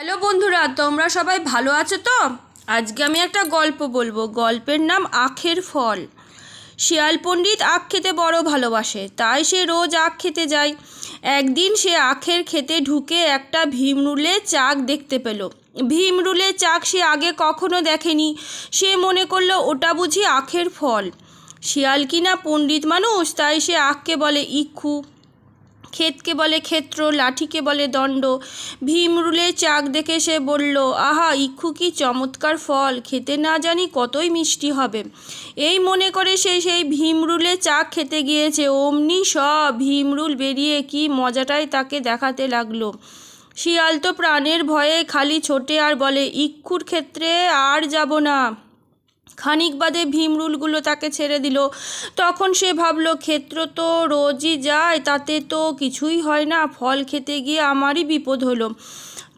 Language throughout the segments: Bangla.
হ্যালো বন্ধুরা, তোমরা সবাই ভালো আছো তো? আজকে আমি একটা গল্প বলবো। গল্পের নাম আখের ফল। শিয়াল পণ্ডিত আখ খেতে বড় ভালোবাসে, তাই সে রোজ আখ খেতে যায়। একদিন সে আখের খেতে ঢুকে একটা ভীমরুলে চাক দেখতে পেল। ভীমরুলে চাক সে আগে কখনো দেখেনি। সে মনে করলো ওটা বুঝি আখের ফল। শিয়াল কিনা পণ্ডিত মানুষ, তাই সে আখকে বলে ইক্ষু, ক্ষেতকে বলে ক্ষেত্র, লাঠিকে বলে দণ্ড। ভীমরুলের চাক দেখে সে বলল, আহা, ইক্ষু কি চমৎকার ফল, খেতে না জানি কতই মিষ্টি হবে। এই মনে করে সে সেই ভীমরুলের চাক খেতে গিয়েছে। অমনি সব ভীমরুল বেরিয়ে কি মজাটাই তাকে দেখাতে লাগলো। শিয়াল তো প্রাণের ভয়ে খালি ছোটে আর বলে, ইক্ষুর ক্ষেত্রে আর যাব না। খানিক বাদে ভীমরুলগুলো তাকে ছেড়ে দিল। তখন সে ভাবল, ক্ষেত্র তো রোজই যায়, তাতে তো কিছুই হয় না, ফল খেতে গিয়ে আমারই বিপদ হলো।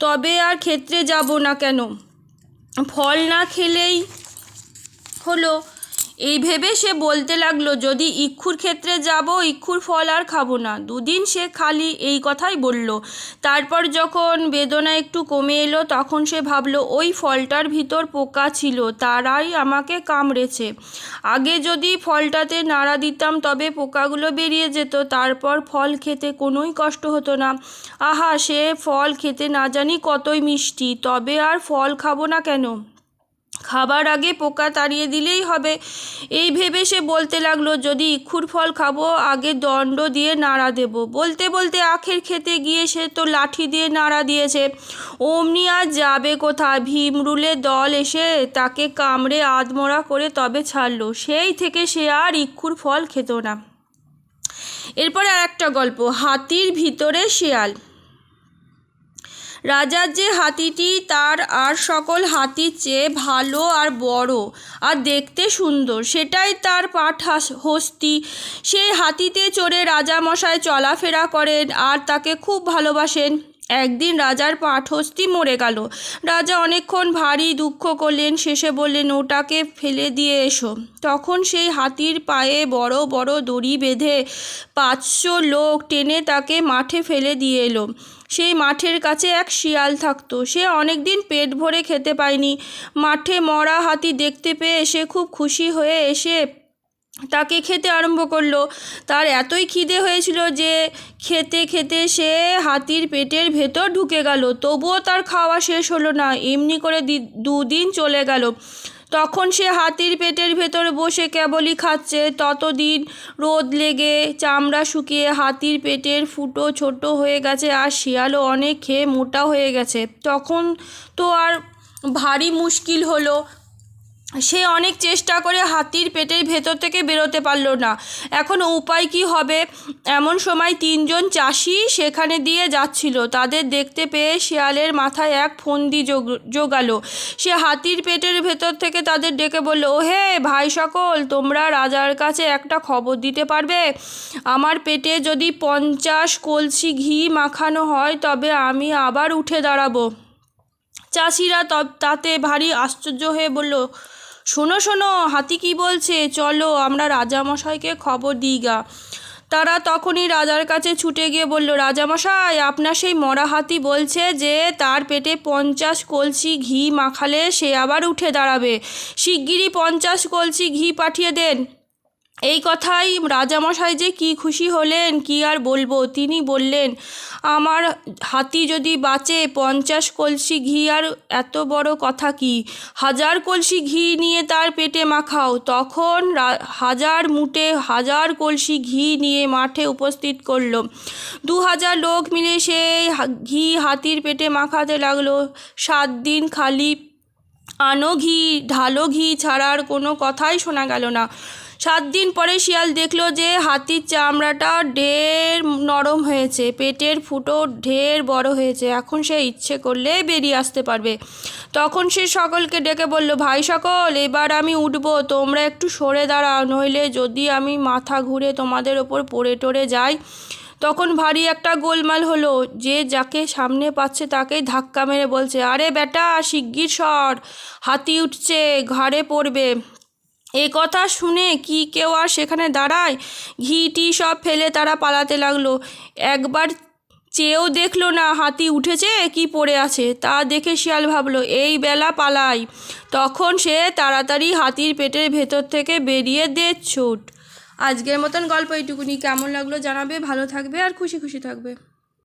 তবে আর ক্ষেত্রে যাব না কেন, ফল না খেলেই হলো। এই ভেবে সে বলতে লাগলো, যদি ইক্ষুর ক্ষেত্রে যাব, ইক্ষুর ফল আর খাবো না। দুদিন সে খালি এই কথাই বলল। তারপর যখন বেদনা একটু কমে এলো, তখন সে ভাবলো, ওই ফলটার ভিতর পোকা ছিল, তারাই আমাকে কামড়েছে। আগে যদি ফলটাতে নাড়া দিতাম, তবে পোকাগুলো বেরিয়ে যেত, তারপর ফল খেতে কোনোই কষ্ট হতো না। আহা, সে ফল খেতে না জানি কতই মিষ্টি, তবে আর ফল খাবো না কেন, খাবার আগে পোকা তাড়িয়ে দিলেই হবে। এই ভেবে সে বলতে লাগলো, যদি ইক্ষুর ফল খাবো, আগে দণ্ড দিয়ে নাড়া দেব। বলতে বলতে আখের খেতে গিয়ে সে তো লাঠি দিয়ে নাড়া দিয়েছে। অমনি আর যাবে কোথায়, ভীমরুলের দল এসে তাকে কামড়ে আধমরা করে তবে ছাড়লো। সেই থেকে সে আর ইক্ষুর ফল খেত না। এরপরে আর একটা গল্প, হাতির ভিতরে শিয়াল। রাজার যে হাতিটি, তার আর সকল হাতির চেয়ে ভালো আর বড় আর দেখতে সুন্দর, সেটাই তার হস্তি। সেই হাতিতে চড়ে রাজামশাই চলাফেরা করেন আর তাকে খুব ভালোবাসেন। একদিন রাজার পাটহস্তি মরে গেল। রাজা অনেকক্ষণ ভারী দুঃখ করলেন, শেষে বললেন, ওটাকে ফেলে দিয়ে এসো। তখন সেই হাতির পায়ে বড় বড় দড়ি বেঁধে 500 লোক টেনে তাকে মাঠে ফেলে দিয়ে এলো। সেই মাঠের কাছে এক শিয়াল থাকতো। সে অনেক দিন পেট ভরে খেতে পায়নি। মাঠে মরা হাতি দেখতে পেয়ে সে খুব খুশি হয়ে এসে তাকে খেতে আরম্ভ করলো। তার এতই খিদে হয়েছিল যে খেতে খেতে সে হাতির পেটের ভেতর ঢুকে গেল। তবুও তার খাওয়া শেষ হলো না। এমনি করে 2 দিন চলে গেল। তখন সে হাতির পেটের ভেতর বসে কেবলই খাচ্ছে। ততদিন রোদ লেগে চামড়া শুকিয়ে হাতির পেটের ফুটো ছোট হয়ে গেছে, আর শিয়ালও অনেক খেয়ে মোটা হয়ে গেছে। তখন তো আর ভারী মুশকিল হলো। সে অনেক চেষ্টা করে হাতির পেটের ভেতর থেকে বেরোতে পারল না। এখন উপায় কি হবে? এমন সময় 3 জন চাষি সেখানে দিয়ে যাচ্ছিল। তাদের দেখতে পেয়ে শিয়ালের মাথায় এক ফন্দি জোগালো। সে হাতির পেটের ভেতর থেকে তাদের ডেকে বলল, ওহে ভাই সকল, তোমরা রাজার কাছে একটা খবর দিতে পারবে? আমার পেটে যদি 50 কলসি ঘি মাখানো হয়, তবে আমি আবার উঠে দাঁড়াবো। চাষিরা তাতে ভারী আশ্চর্য হয়ে বলল, শোনো শোনো, হাতি কি বলছে, চলো আমরা রাজামশাইকে খবর দিই গা। তারা তখনই রাজার কাছে ছুটে গিয়ে বলল, রাজামশাই, আপনার সেই মরা হাতি বলছে যে তার পেটে 50 কলসি ঘি মাখালে সে আবার উঠে দাঁড়াবে। শিগগিরই 50 কলসি ঘি পাঠিয়ে দেন। এই কথাই রাজামশাই যে কি খুশি হলেন, কি আর বলবো। তিনি বললেন, আমার হাতি যদি বাঁচে, 50 কলসি ঘি আর এত বড় কথা কি, 1000 কলসি ঘি নিয়ে তার পেটে মাখাও। তখন 1000 মুঠে 1000 কলসি ঘি নিয়ে মাঠে উপস্থিত করলো। 2000 লোক মিলে সেই ঘি হাতির পেটে মাখাতে লাগলো। 7 দিন খালি আনো ঘি ঢালো ঘি ছাড়ার কোনো কথাই শোনা গেল না। 7 দিন পরে শিয়াল দেখলো যে হাতির চামড়াটা ঢের নরম হয়েছে, পেটের ফুটো ঢের বড় হয়েছে। এখন সে ইচ্ছে করলে বেরিয়ে আসতে পারবে। তখন সে সকলকে ডেকে বলল, ভাই সকল, এবার আমি উঠবো, তোমরা একটু সরে দাঁড়াও, নইলে যদি আমি মাথা ঘুরে তোমাদের ওপর পড়ে টরে যাই। তখন ভারী একটা গোলমাল হলো। যে যাকে সামনে পাচ্ছে তাকেই ধাক্কা মেরে বলছে, আরে বেটা, শিগগির সর, হাতি উঠছে, ঘাড়ে পড়বে। এ কথা শুনে কি কেউ আর সেখানে দাঁড়ায়? ঘিটি সব ফেলে তারা পালাতে লাগলো। একবার চেয়েও দেখলো না হাতি উঠেছে কি পড়ে আছে। তা দেখে শিয়াল ভাবলো এই বেলা পালাই। তখন সে তাড়াতাড়ি হাতির পেটের ভেতর থেকে বেরিয়ে ছুট। আজকের মতন গল্প এইটুকুনি। কেমন লাগলো জানাবে। ভালো থাকবে আর খুশি খুশি থাকবে।